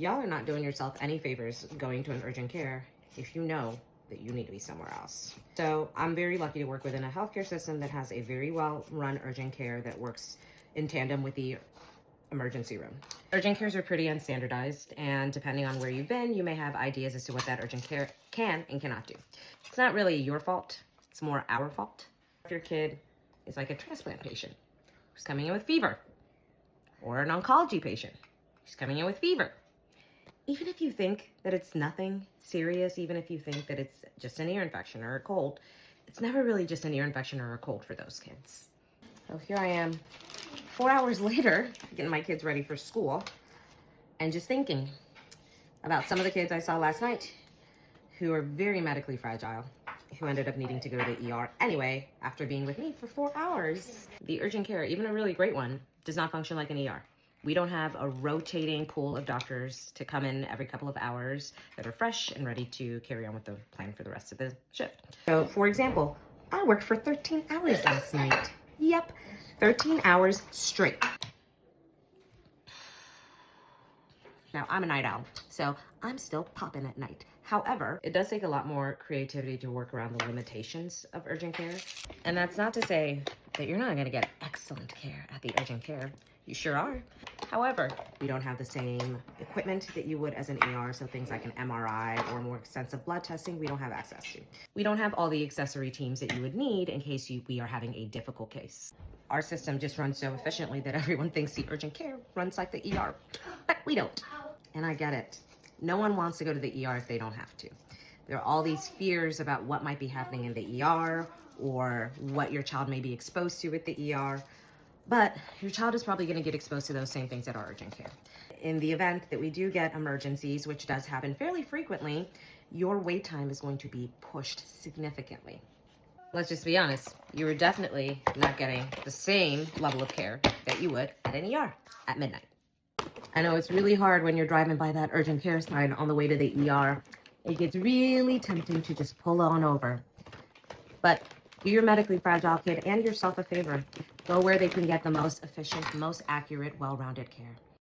Y'all are not doing yourself any favors going to an urgent care if you know that you need to be somewhere else. So I'm very lucky to work within a healthcare system that has a very well-run urgent care that works in tandem with the emergency room. Urgent cares are pretty unstandardized, and depending on where you've been, you may have ideas as to what that urgent care can and cannot do. It's not really your fault, it's more our fault. If your kid is like a transplant patient who's coming in with fever, or an oncology patient who's coming in with fever, even if you think that it's nothing serious, even if you think that it's just an ear infection or a cold, it's never really just an ear infection or a cold for those kids. So here I am, 4 hours later, getting my kids ready for school, and just thinking about some of the kids I saw last night who are very medically fragile, who ended up needing to go to the ER anyway after being with me for 4 hours. The urgent care, even a really great one, does not function like an ER. We don't have a rotating pool of doctors to come in every couple of hours that are fresh and ready to carry on with the plan for the rest of the shift. So, for example, I worked for 13 hours last night. Yep, 13 hours straight. Now, I'm a night owl, so I'm still popping at night. However, it does take a lot more creativity to work around the limitations of urgent care. And that's not to say that you're not gonna get excellent care at the urgent care. You sure are. However, we don't have the same equipment that you would as an ER, so things like an MRI or more extensive blood testing, we don't have access to. We don't have all the accessory teams that you would need in case we are having a difficult case. Our system just runs so efficiently that everyone thinks the urgent care runs like the ER, but we don't. And I get it. No one wants to go to the ER if they don't have to. There are all these fears about what might be happening in the ER or what your child may be exposed to at the ER. But your child is probably going to get exposed to those same things at our urgent care. In the event that we do get emergencies, which does happen fairly frequently, your wait time is going to be pushed significantly. Let's just be honest, you are definitely not getting the same level of care that you would at an ER at midnight. I know it's really hard when you're driving by that urgent care sign on the way to the ER. It gets really tempting to just pull on over. But do your medically fragile kid and yourself a favor. Go where they can get the most efficient, most accurate, well-rounded care.